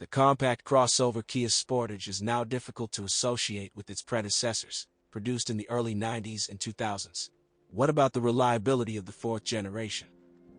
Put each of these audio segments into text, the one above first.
The compact crossover Kia Sportage is now difficult to associate with its predecessors, produced in the early 90s and 2000s. What about the reliability of the fourth generation?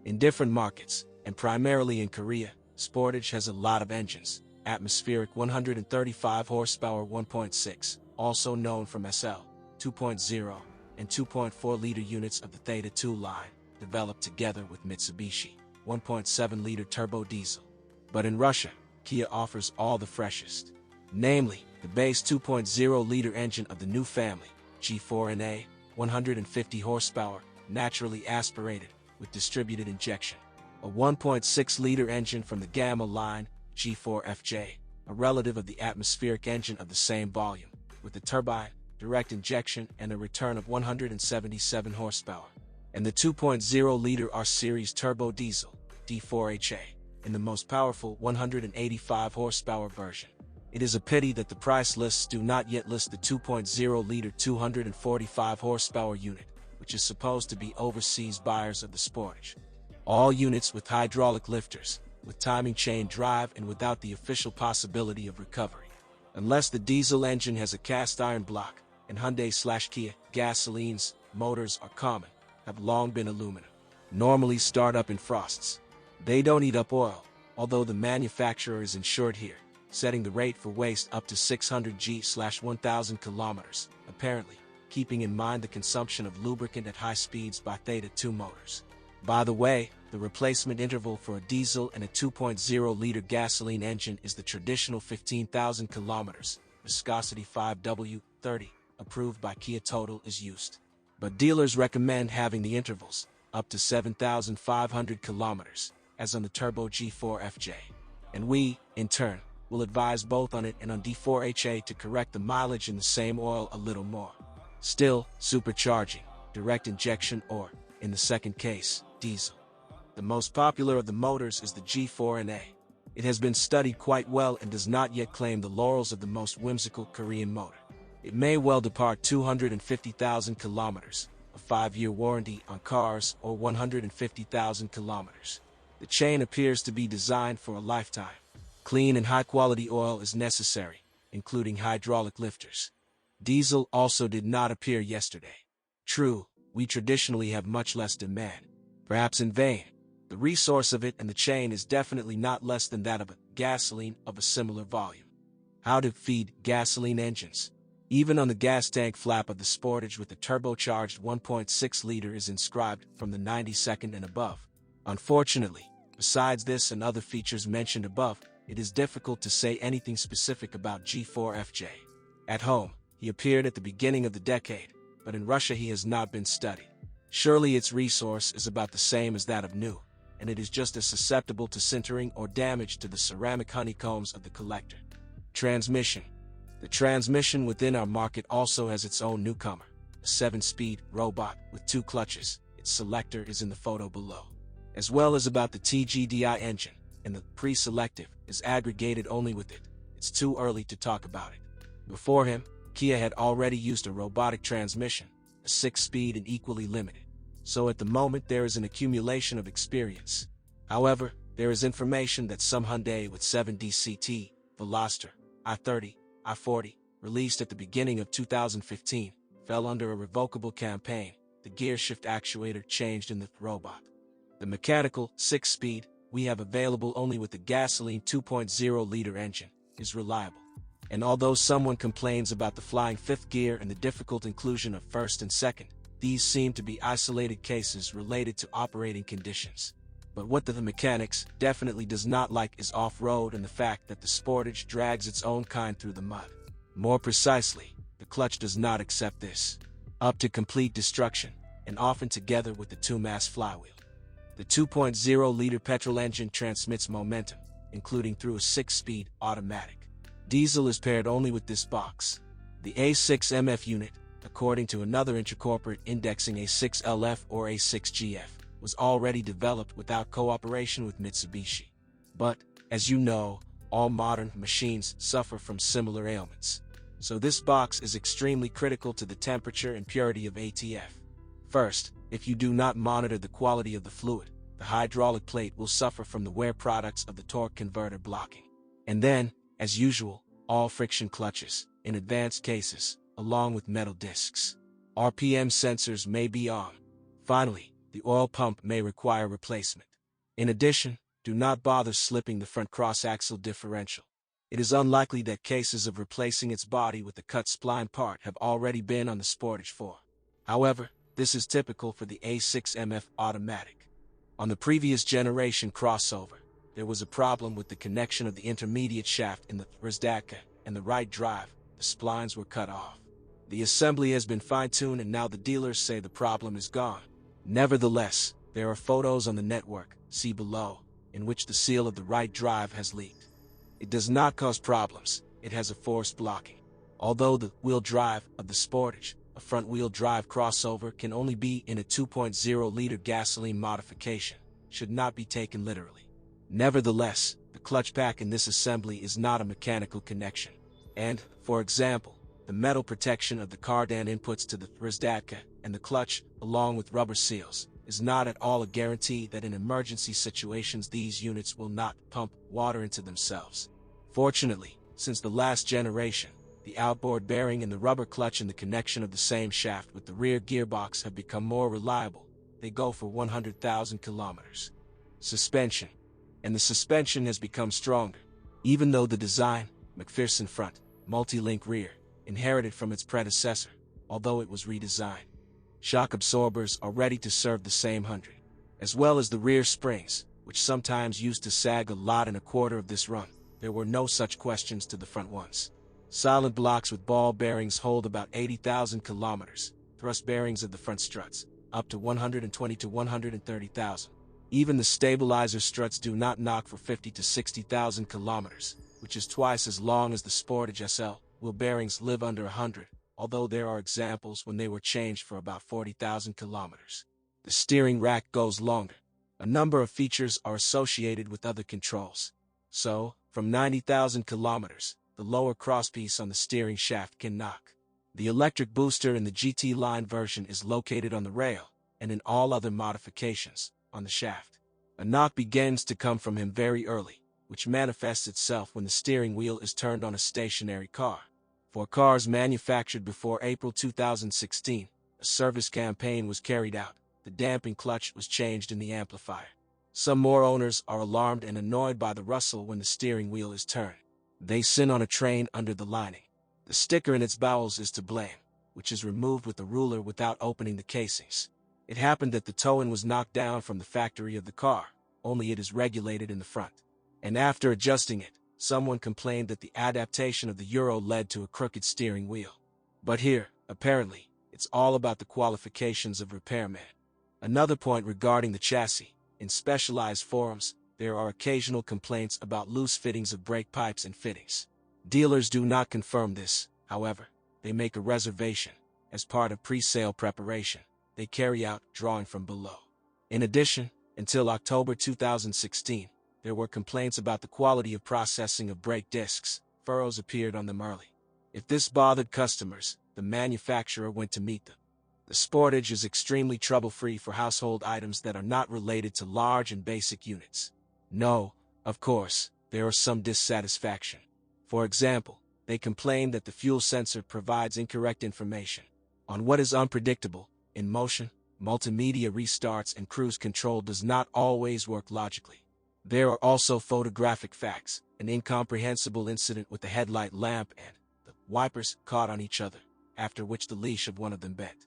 In different markets, and primarily in Korea, Sportage has a lot of engines. Atmospheric 135 horsepower 1.6, also known from SL, 2.0, and 2.4-liter units of the Theta 2 line, developed together with Mitsubishi, 1.7-liter turbo diesel. But in Russia, Kia offers all the freshest. Namely, the base 2.0-liter engine of the new family, G4NA, 150 horsepower, naturally aspirated, with distributed injection. A 1.6-liter engine from the Gamma line, G4FJ, a relative of the atmospheric engine of the same volume, with a turbine, direct injection, and a return of 177 horsepower. And the 2.0-liter R-Series turbo diesel, D4HA, in the most powerful 185 horsepower version. It is a pity that the price lists do not yet list the 2.0-liter 245 horsepower unit, which is supposed to be overseas buyers of the Sportage. All units with hydraulic lifters, with timing chain drive and without the official possibility of recovery. Unless the diesel engine has a cast iron block, and Hyundai/Kia gasolines, motors are common, have long been aluminum. Normally start up in frosts. They don't eat up oil, although the manufacturer is insured here, setting the rate for waste up to 600 G/1000 kilometers, apparently, keeping in mind the consumption of lubricant at high speeds by Theta 2 motors. By the way, the replacement interval for a diesel and a 2.0-liter gasoline engine is the traditional 15,000 kilometers, viscosity 5W30, approved by Kia Total is used. But dealers recommend having the intervals, up to 7,500 kilometers, as on the Turbo G4FJ. And we, in turn, will advise both on it and on D4HA to correct the mileage in the same oil a little more. Still, supercharging, direct injection or, in the second case, diesel. The most popular of the motors is the G4NA. It has been studied quite well and does not yet claim the laurels of the most whimsical Korean motor. It may well depart 250,000 kilometers, a 5-year warranty on cars, or 150,000 kilometers. The chain appears to be designed for a lifetime. Clean and high-quality oil is necessary, including hydraulic lifters. Diesel also did not appear yesterday. True, we traditionally have much less demand, perhaps in vain. The resource of it and the chain is definitely not less than that of a gasoline of a similar volume. How to feed gasoline engines? Even on the gas tank flap of the Sportage with the turbocharged 1.6-liter is inscribed from the 92nd and above. Unfortunately, besides this and other features mentioned above, it is difficult to say anything specific about G4FJ. At home, he appeared at the beginning of the decade, but in Russia he has not been studied. Surely its resource is about the same as that of new, and it is just as susceptible to sintering or damage to the ceramic honeycombs of the collector. Transmission. The transmission within our market also has its own newcomer, a 7-speed robot with 2 clutches. Its selector is in the photo below. As well as about the TGDI engine, and the pre-selective is aggregated only with it. It's too early to talk about it. Before him, Kia had already used a robotic transmission, a 6-speed and equally limited. So at the moment there is an accumulation of experience. However, there is information that some Hyundai with 7DCT, Veloster, i30, i40, released at the beginning of 2015, fell under a revocable campaign. The gearshift actuator changed in the robot. The mechanical 6-speed we have available only with the gasoline 2.0-liter engine is reliable. And although someone complains about the flying 5th gear and the difficult inclusion of 1st and 2nd, these seem to be isolated cases related to operating conditions. But what the mechanics definitely does not like is off-road and the fact that the Sportage drags its own kind through the mud. More precisely, the clutch does not accept this. Up to complete destruction, and often together with the 2-mass flywheel. The 2.0-liter petrol engine transmits momentum, including through a 6-speed automatic. Diesel is paired only with this box. The A6MF unit, according to another intercorporate indexing A6LF or A6GF, was already developed without cooperation with Mitsubishi. But, as you know, all modern machines suffer from similar ailments. So this box is extremely critical to the temperature and purity of ATF. First, if you do not monitor the quality of the fluid, the hydraulic plate will suffer from the wear products of the torque converter blocking. And then, as usual, all friction clutches, in advanced cases, along with metal discs. RPM sensors may be on. Finally, the oil pump may require replacement. In addition, do not bother slipping the front cross-axle differential. It is unlikely that cases of replacing its body with the cut spline part have already been on the Sportage 4. However, this is typical for the A6MF automatic. On the previous generation crossover, there was a problem with the connection of the intermediate shaft in the Razdatka and the right drive. The splines were cut off. The assembly has been fine-tuned and now the dealers say the problem is gone. Nevertheless, there are photos on the network, see below, in which the seal of the right drive has leaked. It does not cause problems, it has a force blocking. Although the wheel drive of the Sportage, a front-wheel drive crossover, can only be in a 2.0-liter gasoline modification, should not be taken literally. Nevertheless, the clutch pack in this assembly is not a mechanical connection. And, for example, the metal protection of the cardan inputs to the Razdatka and the clutch, along with rubber seals, is not at all a guarantee that in emergency situations these units will not pump water into themselves. Fortunately, since the last generation, the outboard bearing and the rubber clutch and the connection of the same shaft with the rear gearbox have become more reliable. They go for 100,000 kilometers. Suspension. And the suspension has become stronger. Even though the design, McPherson front, multi-link rear, inherited from its predecessor, although it was redesigned. Shock absorbers are ready to serve the same 100, as well as the rear springs, which sometimes used to sag a lot in a quarter of this run. There were no such questions to the front ones. Silent blocks with ball bearings hold about 80,000 kilometers, thrust bearings of the front struts, up to 120 to 130,000. Even the stabilizer struts do not knock for 50 to 60,000 kilometers, which is twice as long as the Sportage SL. Wheel bearings live under 100, although there are examples when they were changed for about 40,000 kilometers. The steering rack goes longer. A number of features are associated with other controls. So, from 90,000 kilometers, the lower crosspiece on the steering shaft can knock. The electric booster in the GT line version is located on the rail, and in all other modifications, on the shaft. A knock begins to come from him very early, which manifests itself when the steering wheel is turned on a stationary car. For cars manufactured before April 2016, a service campaign was carried out. The damping clutch was changed in the amplifier. Some more owners are alarmed and annoyed by the rustle when the steering wheel is turned. They sin on a train under the lining. The sticker in its bowels is to blame, which is removed with a ruler without opening the casings. It happened that the toe-in was knocked down from the factory of the car, only it is regulated in the front. And after adjusting it, someone complained that the adaptation of the Euro led to a crooked steering wheel. But here, apparently, it's all about the qualifications of repairman. Another point regarding the chassis, in specialized forums, there are occasional complaints about loose fittings of brake pipes and fittings. Dealers do not confirm this, however. They make a reservation. As part of pre-sale preparation, they carry out drawing from below. In addition, until October 2016, there were complaints about the quality of processing of brake discs. Furrows appeared on them early. If this bothered customers, the manufacturer went to meet them. The Sportage is extremely trouble-free for household items that are not related to large and basic units. No, of course, there is some dissatisfaction. For example, they complain that the fuel sensor provides incorrect information on what is unpredictable. In motion, multimedia restarts and cruise control does not always work logically. There are also photographic facts, an incomprehensible incident with the headlight lamp and the wipers caught on each other, after which the leash of one of them bent.